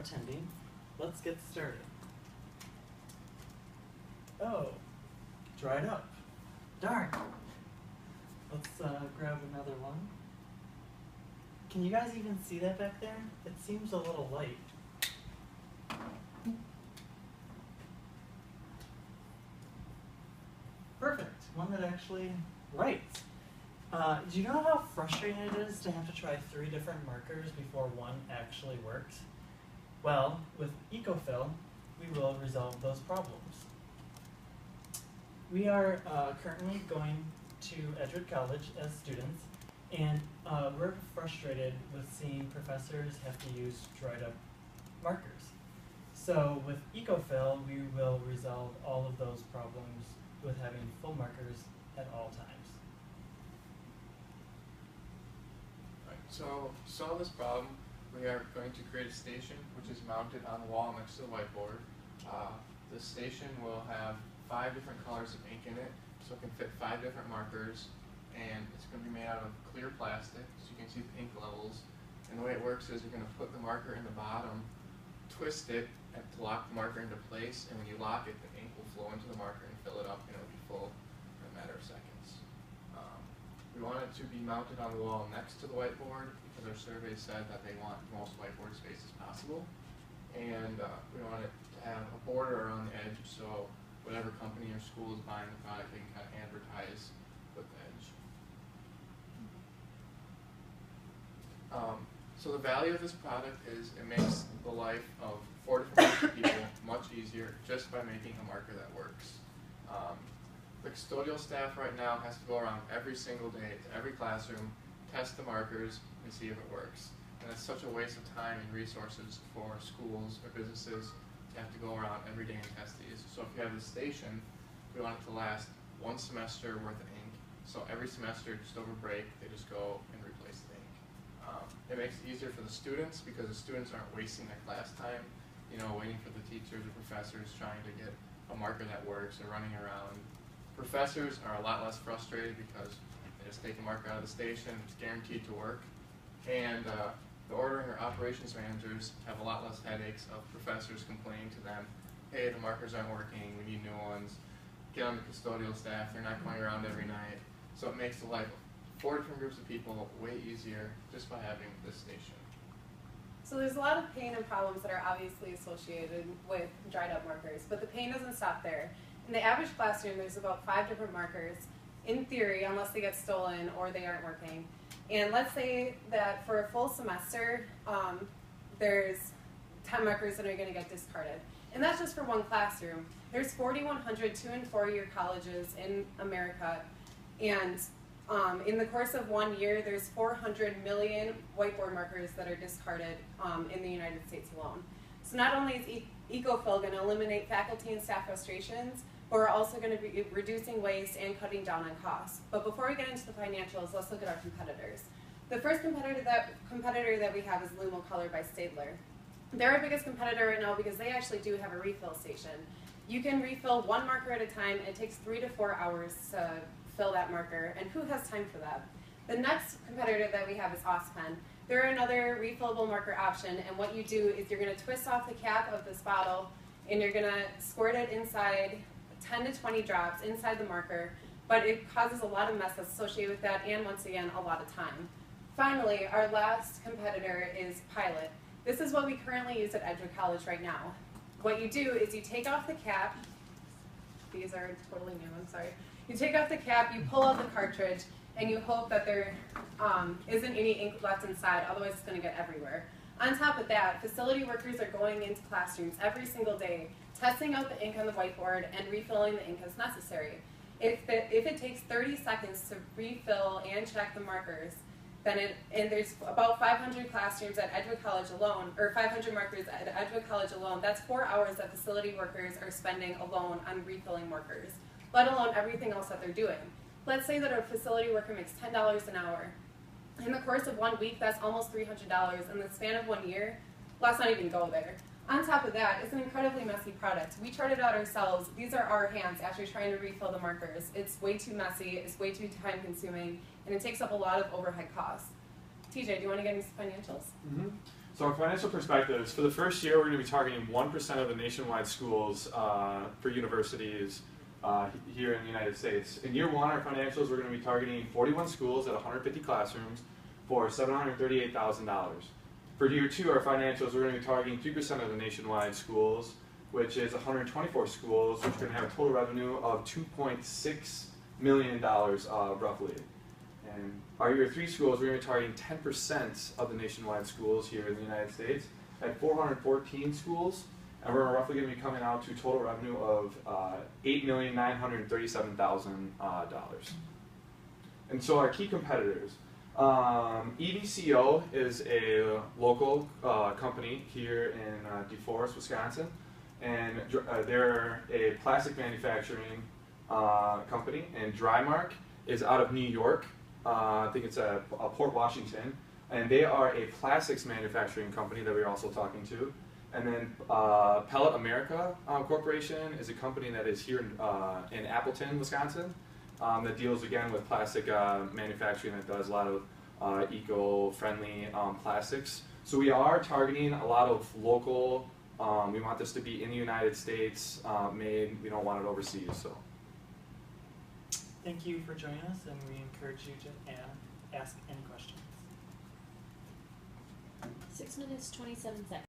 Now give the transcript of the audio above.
attending. Let's get started. Oh, dried up. Darn. Let's grab another one. Can you guys even see that back there? It seems a little light. Perfect. One that actually writes. Do you know how frustrating it is to have to try 3 different markers before one actually works? Well, with Ecofill, we will resolve those problems. We are currently going to Edgewood College as students, and we're frustrated with seeing professors have to use dried up markers. So with Ecofill, we will resolve all of those problems with having full markers at all times. So to solve this problem, we are going to create a station which is mounted on the wall next to the whiteboard. The station will have 5 different colors of ink in it, so it can fit 5 different markers, and it's going to be made out of clear plastic, so you can see the ink levels. And the way it works is you're going to put the marker in the bottom, twist it to lock the marker into place, and when you lock it, the ink will flow into the marker and fill it up, and it'll be full in a matter of seconds. We want it to be mounted on the wall next to the whiteboard because our survey said that they want the most whiteboard space as possible. And we want it to have a border around the edge so whatever company or school is buying the product, they can kind of advertise with the edge. So the value of this product is it makes the life of 4 different groups of people much easier just by making a marker that works. The custodial staff right now has to go around every single day to every classroom, test the markers, and see if it works. And it's such a waste of time and resources for schools or businesses to have to go around every day and test these. So if you have this station, we want it to last 1 semester worth of ink. So every semester, just over break, they just go and replace the ink. It makes it easier for the students because the students aren't wasting their class time, waiting for the teachers or professors trying to get a marker that works or running around. Professors are a lot less frustrated because they just take a marker out of the station, it's guaranteed to work. And the ordering or operations managers have a lot less headaches of professors complaining to them, hey, the markers aren't working, we need new ones. Get on the custodial staff, they're not going around every night. So it makes the life of 4 different groups of people way easier just by having this station. So there's a lot of pain and problems that are obviously associated with dried up markers, but the pain doesn't stop there. In the average classroom, there's about 5 different markers, in theory, unless they get stolen or they aren't working. And let's say that for a full semester, there's 10 markers that are going to get discarded. And that's just for one classroom. There's 4,100 2- and 4-year colleges in America, and in the course of 1 year, there's 400 million whiteboard markers that are discarded in the United States alone. So not only is Ecofill going to eliminate faculty and staff frustrations, but we're also going to be reducing waste and cutting down on costs. But before we get into the financials, let's look at our competitors. The first competitor that we have is Lumo Color by Staedtler. They're our biggest competitor right now because they actually do have a refill station. You can refill 1 marker at a time, and it takes 3 to 4 hours to fill that marker, and who has time for that? The next competitor that we have is Pen. They're another refillable marker option, and what you do is you're going to twist off the cap of this bottle, and you're going to squirt it inside 10 to 20 drops inside the marker, but it causes a lot of mess that's associated with that, and once again, a lot of time. Finally, our last competitor is Pilot. This is what we currently use at Edgewood College right now. What you do is you take off the cap. These are totally new, I'm sorry. You take off the cap, you pull out the cartridge, and you hope that there isn't any ink left inside, otherwise it's going to get everywhere. On top of that, facility workers are going into classrooms every single day, testing out the ink on the whiteboard and refilling the ink as necessary. If it takes 30 seconds to refill and check the markers, and there's about 500 classrooms at Edgewood College alone, or 500 markers at Edgewood College alone, that's 4 hours that facility workers are spending alone on refilling markers, let alone everything else that they're doing. Let's say that a facility worker makes $10 an hour. In the course of 1 week, that's almost $300. In the span of 1 year, let's not even go there. On top of that, it's an incredibly messy product. We tried it out ourselves. These are our hands actually trying to refill the markers. It's way too messy, it's way too time consuming, and it takes up a lot of overhead costs. TJ, do you want to get into financials? Mm-hmm. So our financial perspectives, for the first year, we're going to be targeting 1% of the nationwide schools for universities here in the United States. In year one, our financials, we're going to be targeting 41 schools at 150 classrooms for $738,000. For year two, our financials, we're going to be targeting 3% of the nationwide schools, which is 124 schools, which are going to have a total revenue of $2.6 million roughly. And our year three schools, we're going to be targeting 10% of the nationwide schools here in the United States at 414 schools, and we're roughly going to be coming out to total revenue of $8,937,000. And so our key competitors. EVCO is a local company here in DeForest, Wisconsin, and they're a plastic manufacturing company, and Drymark is out of New York. I think it's a Port Washington, and they are a plastics manufacturing company that we're also talking to. And then Pellet America Corporation is a company that is here in Appleton, Wisconsin, that deals again with plastic manufacturing, that does a lot of eco-friendly plastics. So we are targeting a lot of local, we want this to be in the United States made, we don't want it overseas. So. Thank you for joining us, and we encourage you to ask any questions. 6 minutes, 27 seconds.